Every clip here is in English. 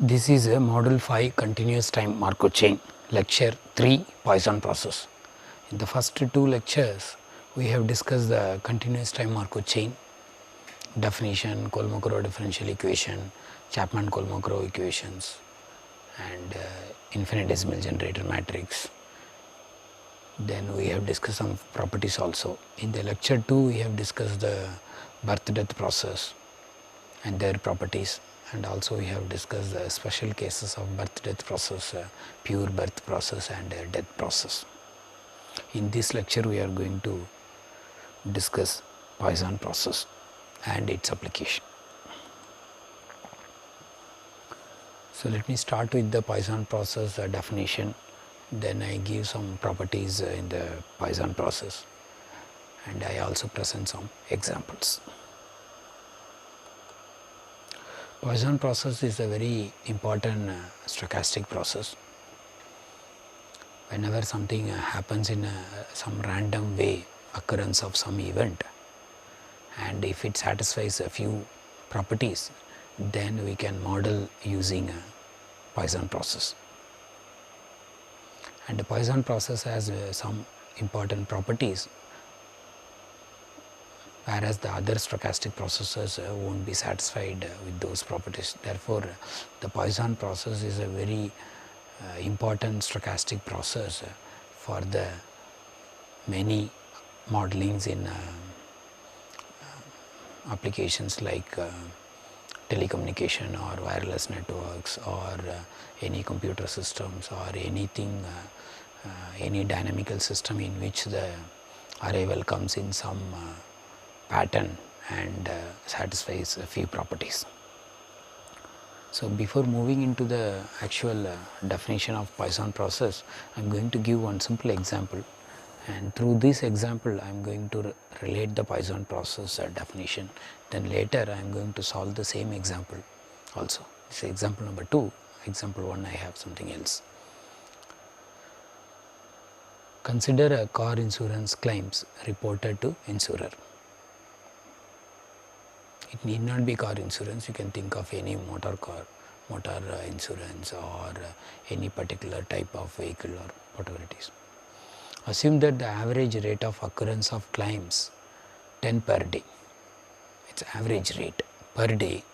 This is a Module 5 Continuous Time Markov Chain, Lecture 3 Poisson Process. In the first two lectures, we have discussed the continuous time Markov chain, definition, Kolmogorov differential equation, Chapman-Kolmogorov equations, and infinitesimal generator matrix. Then we have discussed some properties also. In the lecture 2, we have discussed the birth-death process and their properties, and also we have discussed the special cases of birth-death process, pure birth process and death process. In this lecture, we are going to discuss Poisson process and its application. So let me start with the Poisson process definition, then I give some properties in the Poisson process, and I also present some examples. Poisson process is a very important stochastic process. Whenever something happens in some random way, occurrence of some event, and if it satisfies a few properties, then we can model using a Poisson process. And the Poisson process has some important properties, whereas the other stochastic processes won't be satisfied with those properties. Therefore, the Poisson process is a very important stochastic process for the many modelings in applications like telecommunication or wireless networks or any computer systems or anything, any dynamical system in which the arrival comes in some pattern and satisfies a few properties. So before moving into the actual definition of Poisson process, I am going to give one simple example, and through this example I am going to relate the Poisson process definition. Then later I am going to solve the same example also. This is example number 2. Example 1 I have something else. Consider a car insurance claims reported to insurer. It need not be car insurance, you can think of any motor insurance or any particular type of vehicle or whatever it is. Assume that the average rate of occurrence of claims 10 per day. It is average rate per day,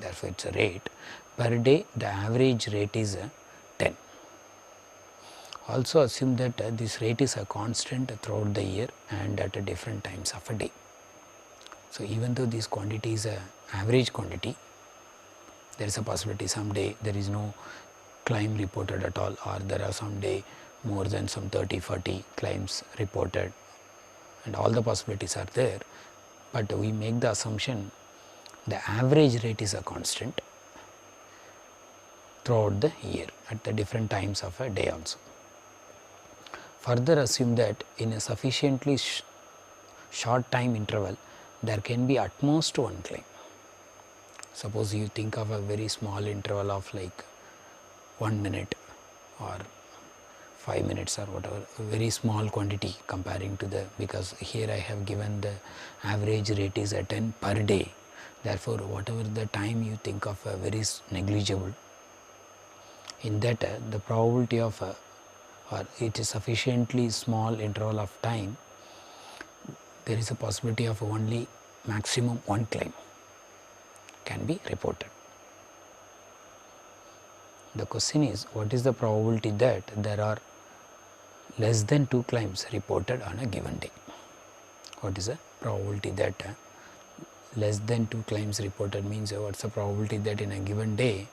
therefore it is a rate. Per day the average rate is 10. Also assume that this rate is a constant throughout the year and at different times of a day. So even though this quantity is a average quantity, there is a possibility someday there is no claim reported at all, or there are some day more than some 30-40 claims reported, and all the possibilities are there, but we make the assumption the average rate is a constant throughout the year at the different times of a day also. Further assume that in a sufficiently short time interval there can be at most one claim. Suppose you think of a very small interval of like 1 minute or 5 minutes or whatever, a very small quantity comparing to the, because here I have given the average rate is at 10 per day. Therefore, whatever the time you think of a very negligible, in that the probability of or it is sufficiently small interval of time, there is a possibility of only maximum one claim can be reported. The question is, what is the probability that there are less than 2 claims reported on a given day? What is the probability that less than 2 claims reported means what is the probability that in a given day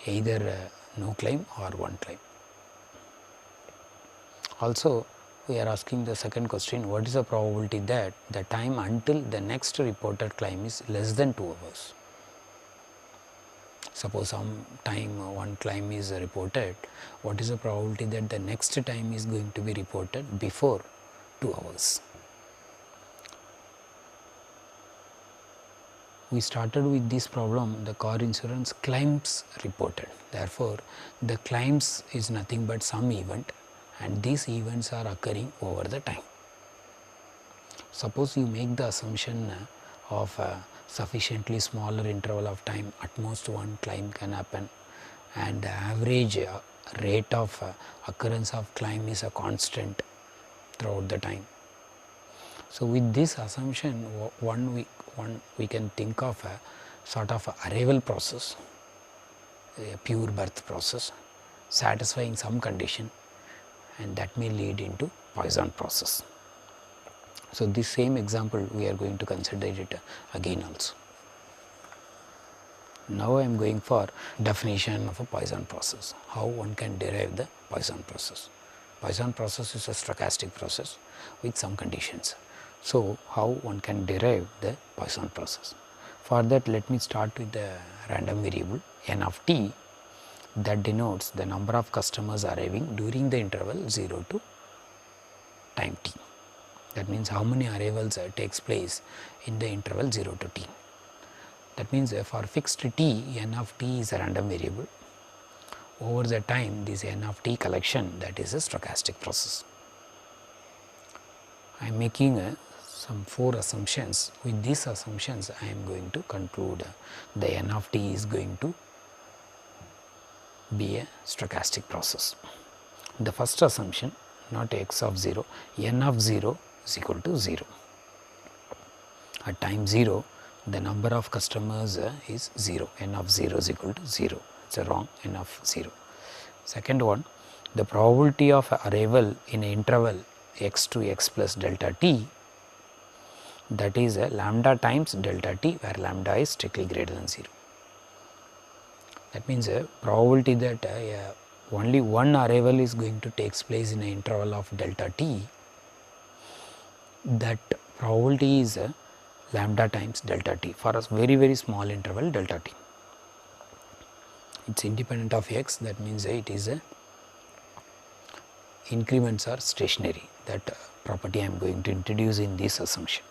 either no claim or one claim? Also, we are asking the second question, what is the probability that the time until the next reported claim is less than 2 hours? Suppose some time one claim is reported, what is the probability that the next time is going to be reported before 2 hours? We started with this problem, the car insurance claims reported. Therefore, the claims is nothing but some event, and these events are occurring over the time. Suppose you make the assumption of sufficiently smaller interval of time, at most one climb can happen, and the average rate of occurrence of climb is a constant throughout the time. So, with this assumption, one we can think of a sort of arrival process, a pure birth process satisfying some condition, and that may lead into Poisson process. So, this same example we are going to consider it again also. Now, I am going for definition of a Poisson process, how one can derive the Poisson process. Poisson process is a stochastic process with some conditions. So, how one can derive the Poisson process? For that, let me start with the random variable n of t, that denotes the number of customers arriving during the interval 0 to time t. That means how many arrivals takes place in the interval 0 to t. That means for fixed t, n of t is a random variable. Over the time, this n of t collection, that is a stochastic process. I am making some 4 assumptions. With these assumptions, I am going to conclude the n of t is going to be a stochastic process. The first assumption, not x of 0, n of 0 is equal to 0. At time 0, the number of customers is 0, n of 0 is equal to 0, it is a wrong, n of 0. Second one, the probability of arrival in an interval x to x plus delta t, that is lambda times delta t, where lambda is strictly greater than 0. That means probability that only one arrival is going to take place in an interval of delta t, that probability is lambda times delta t for a very small interval delta t. It is independent of x, that means it is increments are stationary, that property I am going to introduce in this assumption.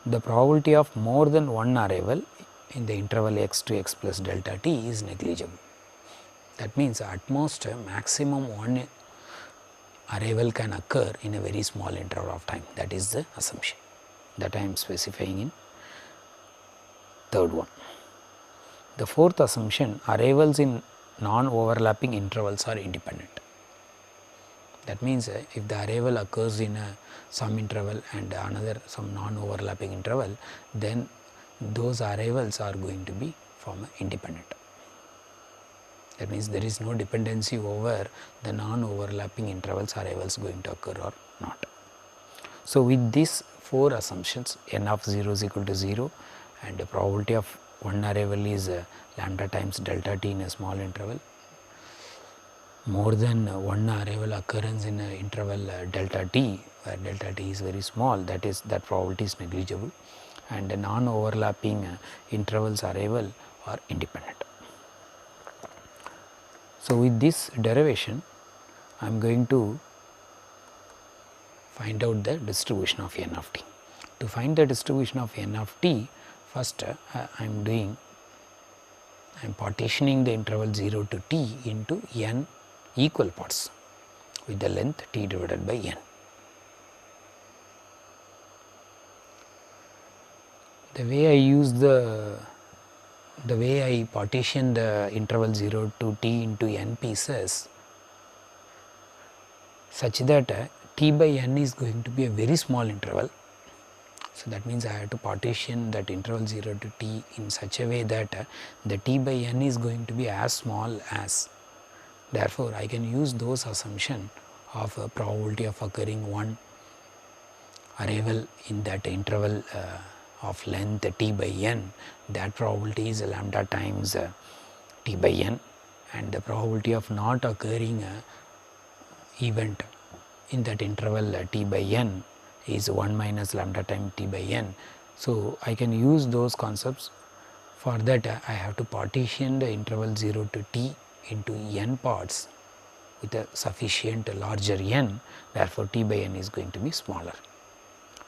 The probability of more than one arrival in the interval x to x plus delta t is negligible. That means at most maximum one arrival can occur in a very small interval of time, that is the assumption that I am specifying in third one. The fourth assumption, arrivals in non-overlapping intervals are independent. That means if the arrival occurs in some interval and another some non-overlapping interval, then those arrivals are going to be from independent. That means there is no dependency over the non-overlapping intervals arrivals going to occur or not. So, with these 4 assumptions, n of 0 is equal to 0 and the probability of one arrival is lambda times delta t in a small interval, more than one arrival occurrence in a interval delta t, where delta t is very small, that probability is negligible, and the non-overlapping intervals arrival are independent. So, with this derivation, I am going to find out the distribution of n of t. To find the distribution of n of t, first I am partitioning the interval 0 to t into n equal parts with the length t divided by n. The way I partition the interval 0 to t into n pieces, such that t by n is going to be a very small interval. So, that means I have to partition that interval 0 to t in such a way that the t by n is going to be as small as. Therefore, I can use those assumption of a probability of occurring one arrival in that interval of length t by n, that probability is lambda times t by n, and the probability of not occurring event in that interval t by n is 1 minus lambda times t by n. So, I can use those concepts. For that I have to partition the interval 0 to t into n parts with a sufficient larger n, therefore, t by n is going to be smaller.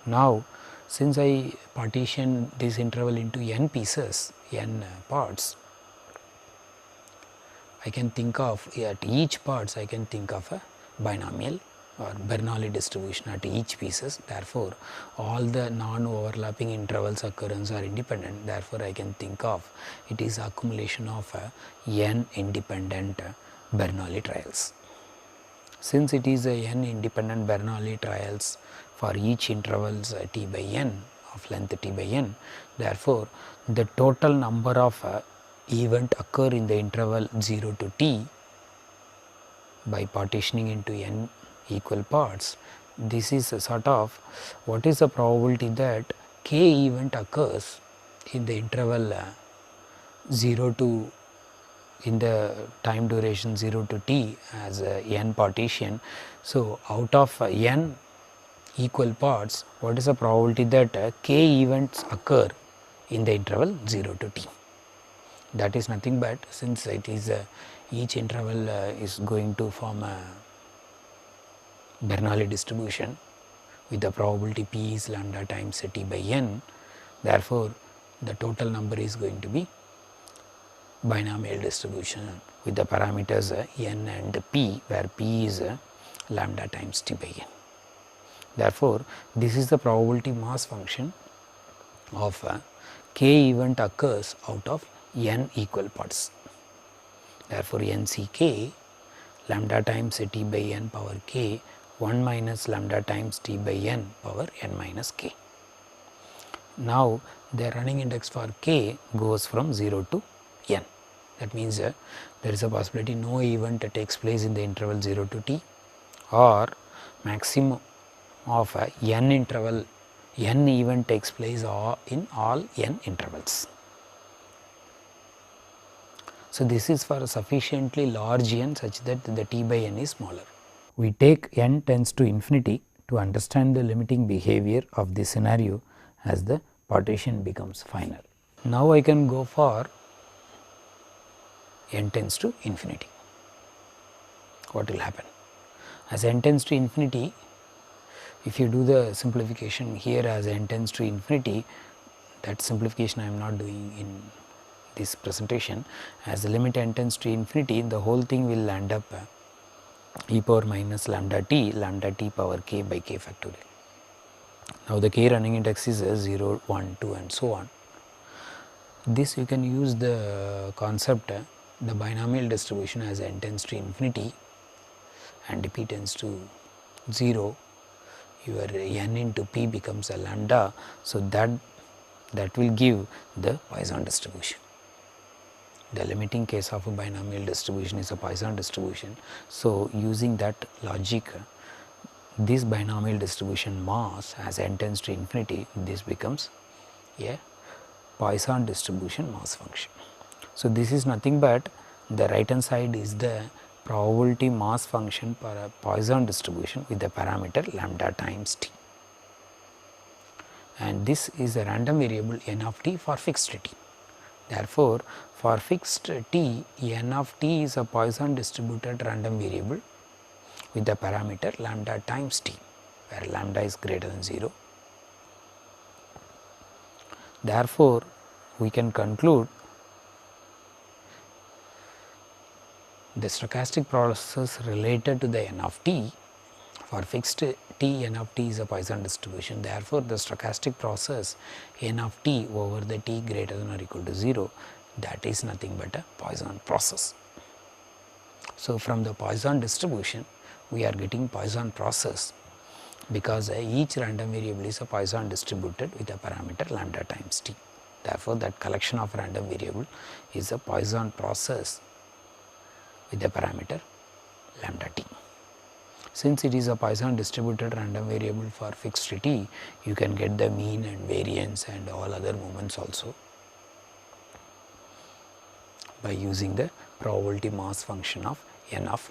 Now, since I partition this interval into n pieces, n parts, I can think of at each parts I can think of a binomial or Bernoulli distribution at each pieces. Therefore, all the non-overlapping intervals occurrence are independent. Therefore, I can think of it is accumulation of n independent Bernoulli trials. Since it is a n independent Bernoulli trials for each intervals t by n of length t by n, therefore, the total number of event occur in the interval 0 to t by partitioning into n equal parts. This is a sort of what is the probability that k event occurs in the interval 0 to in the time duration 0 to t as n partition. So, out of n equal parts, what is the probability that k events occur in the interval 0 to t? That is nothing but, since it is each interval is going to form a Bernoulli distribution with the probability p is lambda times t by n. Therefore, the total number is going to be binomial distribution with the parameters n and p, where p is lambda times t by n. Therefore, this is the probability mass function of k event occurs out of n equal parts. Therefore, n c k lambda times t by n power k 1 minus lambda times t by n power n minus k. Now, the running index for k goes from 0 to n. That means there is a possibility no event takes place in the interval 0 to t, or maximum of n interval n event takes place in all n intervals. So, this is for a sufficiently large n such that the t by n is smaller. We take n tends to infinity to understand the limiting behavior of this scenario as the partition becomes final. Now, I can go for n tends to infinity. What will happen? As n tends to infinity, if you do the simplification here as n tends to infinity, that simplification I am not doing in this presentation. As the limit n tends to infinity, the whole thing will land up e power minus lambda t power k by k factorial. Now, the k running index is 0, 1, 2 and so on. This you can use the concept the binomial distribution as n tends to infinity and p tends to 0, your n into p becomes a lambda. So, that will give the Poisson distribution. The limiting case of a binomial distribution is a Poisson distribution. So, using that logic, this binomial distribution mass as n tends to infinity, this becomes a Poisson distribution mass function. So, this is nothing but the right hand side is the probability mass function for a Poisson distribution with the parameter lambda times t, and this is a random variable n of t for fixed t. Therefore, for fixed t, n of t is a Poisson distributed random variable with the parameter lambda times t, where lambda is greater than 0. Therefore, we can conclude the stochastic process related to the n of t for fixed t, n of t is a Poisson distribution. Therefore, the stochastic process n of t over the t greater than or equal to 0, that is nothing but a Poisson process. So, from the Poisson distribution we are getting Poisson process, because each random variable is a Poisson distributed with a parameter lambda times t. Therefore, that collection of random variable is a Poisson process with the parameter lambda t. Since it is a Poisson distributed random variable for fixed t, you can get the mean and variance and all other moments also by using the probability mass function of n of